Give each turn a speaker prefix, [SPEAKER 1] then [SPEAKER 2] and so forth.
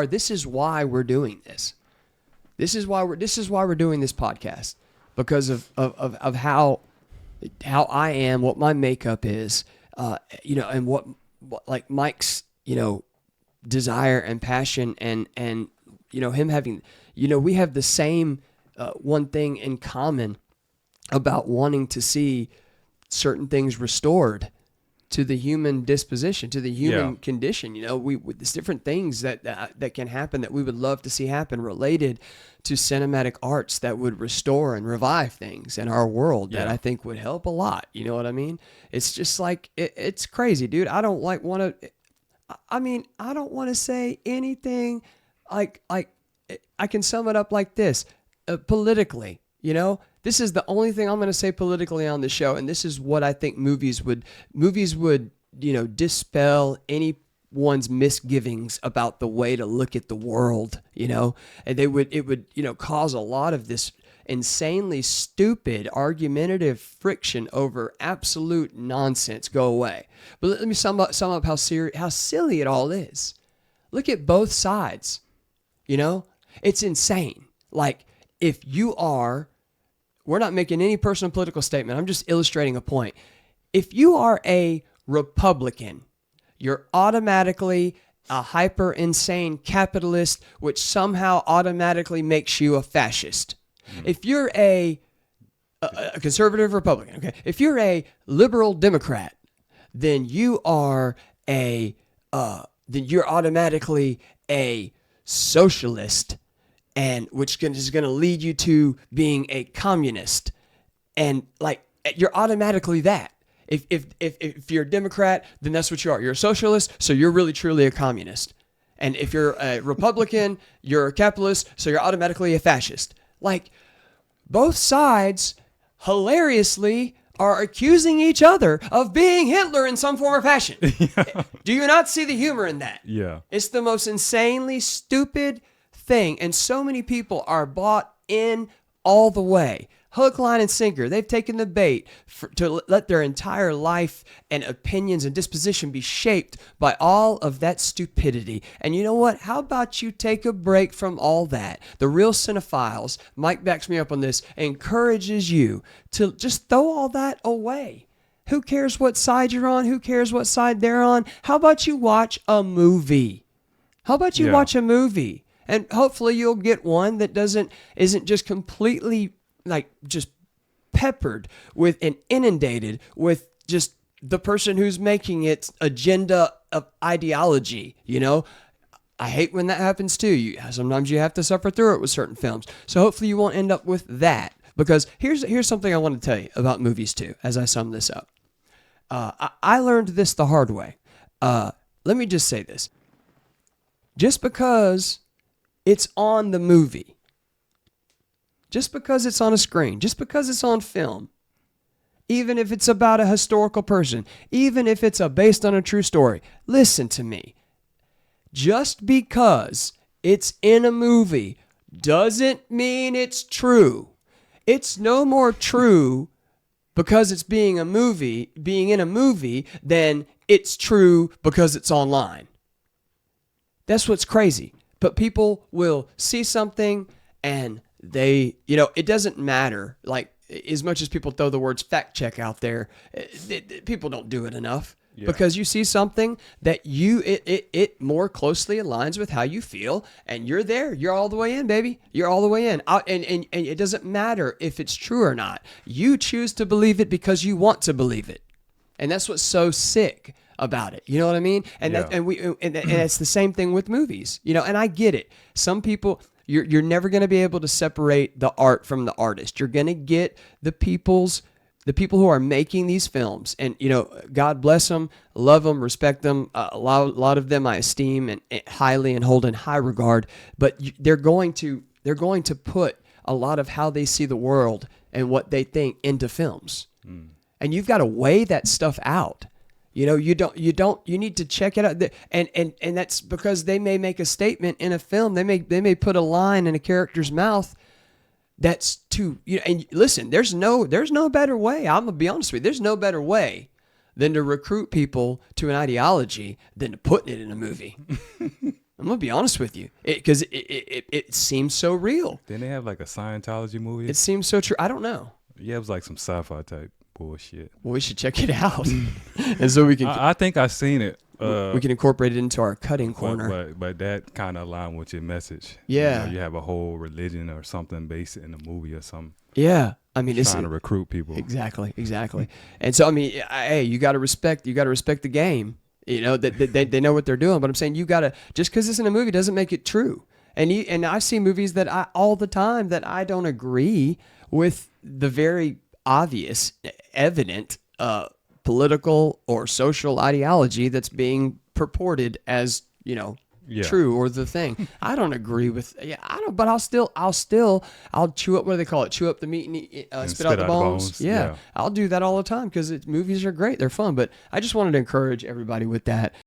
[SPEAKER 1] This is why we're doing this. This is why we're doing this podcast, because of how I am, what my makeup is, and what like Mike's, desire and passion, and him having, we have the same one thing in common about wanting to see certain things restored to the human disposition, to the human condition. There's different things that can happen that we would love to see happen related to cinematic arts that would restore and revive things in our world that I think would help a lot. You know what I mean? It's just like, it's crazy, dude. I don't want to say anything like I can sum it up like this, politically, This is the only thing I'm going to say politically on the show, and this is what I think movies would, dispel anyone's misgivings about the way to look at the world, and it would cause a lot of this insanely stupid argumentative friction over absolute nonsense go away. But let me sum up how silly it all is. Look at both sides. It's insane. Like, if you are, we're not making any personal political statement, I'm just illustrating a point. If you are a Republican, you're automatically a hyper insane capitalist, which somehow automatically makes you a fascist. If you're a conservative Republican, okay, if you're a liberal Democrat, then you are then you're automatically a socialist, and which is going to lead you to being a communist, and like you're automatically that. If you're a Democrat, then that's what you are. You're a socialist, so you're really truly a communist. And if you're a Republican, you're a capitalist, so you're automatically a fascist. Like, both sides hilariously are accusing each other of being Hitler in some form or fashion. Do you not see the humor in that?
[SPEAKER 2] Yeah.
[SPEAKER 1] It's the most insanely stupid thing, and so many people are bought in all the way. Hook, line, and sinker. They've taken the bait to let their entire life and opinions and disposition be shaped by all of that stupidity. And you know what? How about you take a break from all that? The real Cine-Files, Mike backs me up on this, encourages you to just throw all that away. Who cares what side you're on? Who cares what side they're on? How about you watch a movie? Watch a movie? And hopefully you'll get one that isn't just completely just peppered with and inundated with just the person who's making its agenda of ideology. I hate when that happens too. Sometimes you have to suffer through it with certain films. So hopefully you won't end up with that, because here's something I want to tell you about movies too, as I sum this up. I learned this the hard way. Let me just say this. Just because it's on the movie, just because it's on a screen, just because it's on film, even if it's about a historical person, even if it's based on a true story, listen to me. Just because it's in a movie doesn't mean it's true. It's no more true because it's being in a movie than it's true because it's online. That's what's crazy. But people will see something and it doesn't matter. Like, as much as people throw the words fact check out there, people don't do it enough. Yeah. Because you see something that it more closely aligns with how you feel, and you're there. You're all the way in, baby. You're all the way in. And it doesn't matter if it's true or not. You choose to believe it because you want to believe it. And that's what's so sick about it. You know what I mean? And it's the same thing with movies. And I get it. Some people, you're never going to be able to separate the art from the artist. You're going to get the people who are making these films, and God bless them, love them, respect them. A lot of them I esteem and highly and hold in high regard. But they're going to put a lot of how they see the world and what they think into films, and you've got to weigh that stuff out. You need to check it out. And that's because they may make a statement in a film. They may put a line in a character's mouth that's too, and listen, there's no better way. I'm going to be honest with you. There's no better way than to recruit people to an ideology than to putting it in a movie. I'm gonna be honest with you, because it seems so real.
[SPEAKER 2] Didn't they have like a Scientology movie?
[SPEAKER 1] It seems so true. I don't know.
[SPEAKER 2] Yeah, it was like some sci-fi type bullshit.
[SPEAKER 1] Well, we should check it out, and so we can.
[SPEAKER 2] I think I've seen it.
[SPEAKER 1] We can incorporate it into our cutting corner.
[SPEAKER 2] But that kind of aligned with your message.
[SPEAKER 1] Yeah.
[SPEAKER 2] You have a whole religion or something based in the movie or something.
[SPEAKER 1] Yeah, I mean, it's
[SPEAKER 2] trying to recruit people.
[SPEAKER 1] Exactly. And so, I mean, hey, you got to respect the game. You know that they know what they're doing. But I'm saying you got to, just because it's in a movie doesn't make it true. And I see movies that all the time that I don't agree with the very obvious, evident political or social ideology that's being purported as, true or the thing. I don't agree with. Yeah, I don't. But I'll chew up. What do they call it? Chew up the meat and spit out the bones. Yeah, I'll do that all the time because movies are great. They're fun. But I just wanted to encourage everybody with that.